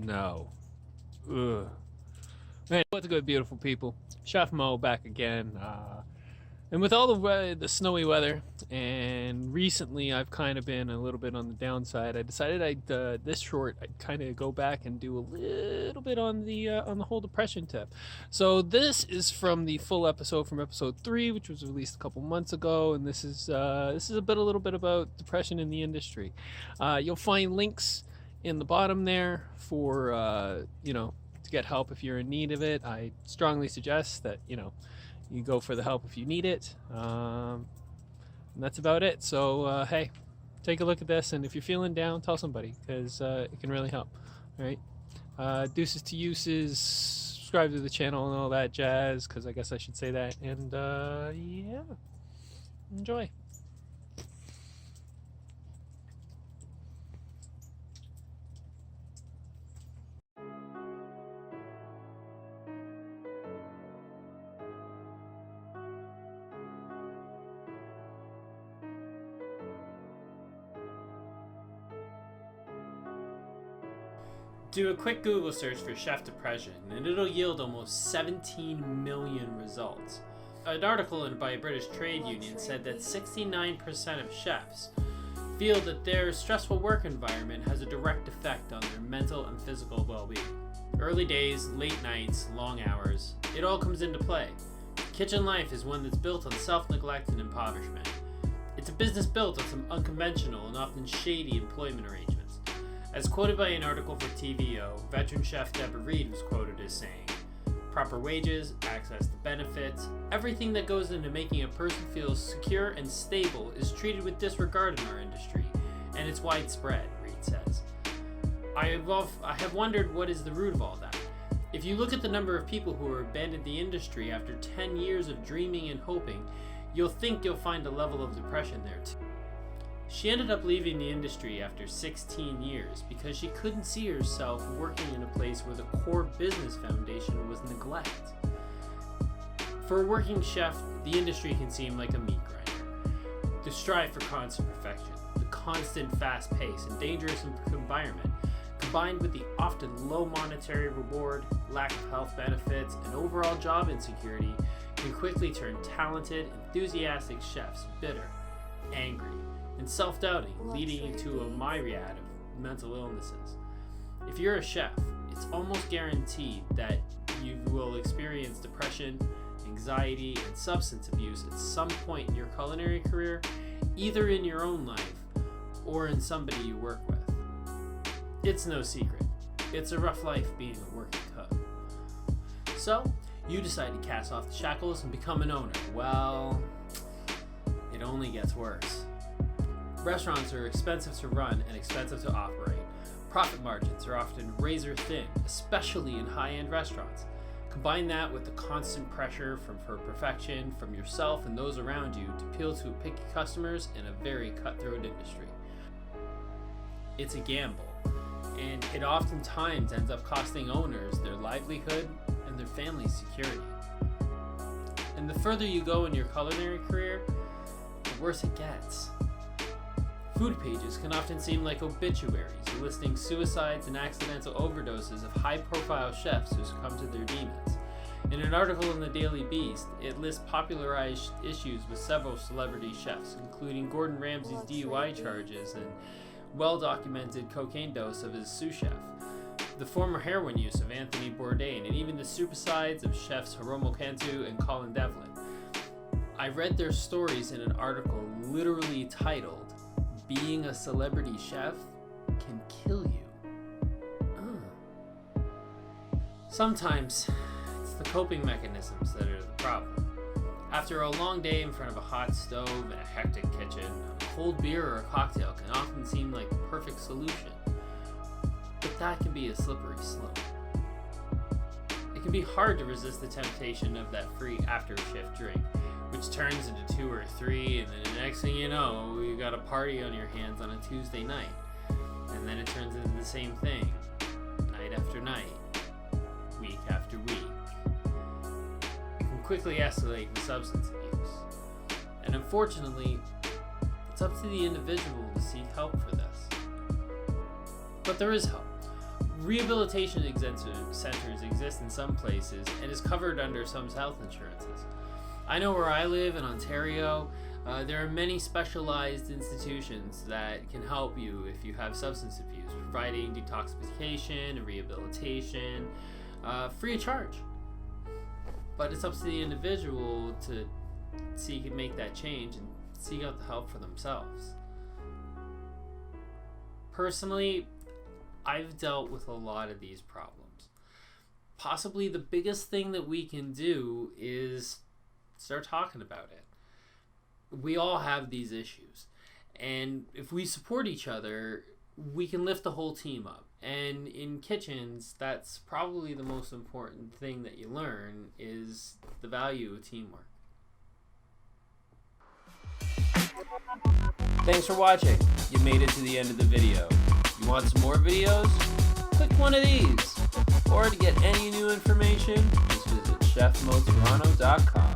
snow. Ugh. Man, what's good, beautiful people? Chef Mo back again. And with all the snowy weather, and recently I've kind of been a little bit on the downside. I decided I'd kind of go back and do a little bit on the whole depression tip. So this is from the full episode from episode 3, which was released a couple months ago, and this is a little bit about depression in the industry. You'll find links in the bottom there for to get help if you're in need of it. I strongly suggest that you go for the help if you need it. And that's about it. So hey, take a look at this, and if you're feeling down, tell somebody, because it can really help. All right. Deuces to uses. Subscribe to the channel and all that jazz, because I guess I should say that. And yeah, enjoy. Do a quick Google search for chef depression, and it'll yield almost 17 million results. An article by a British trade union said that 69% of chefs feel that their stressful work environment has a direct effect on their mental and physical well-being. Early days, late nights, long hours, it all comes into play. Kitchen life is one that's built on self-neglect and impoverishment. It's a business built on some unconventional and often shady employment arrangements. As quoted by an article for TVO, veteran chef Deborah Reed was quoted as saying, "Proper wages, access to benefits, everything that goes into making a person feel secure and stable is treated with disregard in our industry, and it's widespread," Reed says. I have wondered what is the root of all that. If you look at the number of people who have abandoned the industry after 10 years of dreaming and hoping, you'll find a level of depression there too. She ended up leaving the industry after 16 years because she couldn't see herself working in a place where the core business foundation was neglect. For a working chef, the industry can seem like a meat grinder. The strive for constant perfection, the constant fast pace and dangerous environment, combined with the often low monetary reward, lack of health benefits, and overall job insecurity, can quickly turn talented, enthusiastic chefs bitter, angry, and self-doubting, leading to a myriad of mental illnesses. If you're a chef, it's almost guaranteed that you will experience depression, anxiety, and substance abuse at some point in your culinary career, either in your own life or in somebody you work with. It's no secret. It's a rough life being a working cook. So, you decide to cast off the shackles and become an owner. Well, it only gets worse. Restaurants are expensive to run and expensive to operate. Profit margins are often razor thin, especially in high-end restaurants. Combine that with the constant pressure for perfection from yourself and those around you to appeal to picky customers in a very cutthroat industry. It's a gamble, and it oftentimes ends up costing owners their livelihood and their family's security. And the further you go in your culinary career, the worse it gets. Food pages can often seem like obituaries, listing suicides and accidental overdoses of high-profile chefs who succumb to their demons. In an article in the Daily Beast, it lists popularized issues with several celebrity chefs, including Gordon Ramsay's DUI charges and well-documented cocaine dose of his sous chef, the former heroin use of Anthony Bourdain, and even the suicides of chefs Hiromo Cantu and Colin Devlin. I read their stories in an article literally titled, "Being a Celebrity Chef Can Kill You." Sometimes it's the coping mechanisms that are the problem. After a long day in front of a hot stove and a hectic kitchen, a cold beer or a cocktail can often seem like the perfect solution. But that can be a slippery slope. It can be hard to resist the temptation of that free after-shift drink, which turns into 2 or 3, and then the next thing you know, you got a party on your hands on a Tuesday night. And then it turns into the same thing, night after night, week after week. It can quickly escalate in substance abuse. And unfortunately, it's up to the individual to seek help for this. But there is help. Rehabilitation centers exist in some places and is covered under some health insurances. I know where I live in Ontario, there are many specialized institutions that can help you if you have substance abuse, providing detoxification and rehabilitation free of charge. But it's up to the individual to seek and make that change and seek out the help for themselves. Personally, I've dealt with a lot of these problems. Possibly the biggest thing that we can do is start talking about it. We all have these issues, and if we support each other, we can lift the whole team up. And in kitchens, that's probably the most important thing that you learn, is the value of teamwork. Thanks for watching. You made it to the end of the video. You want some more videos? Click one of these. Or to get any new information, just visit chefmotoronto.com.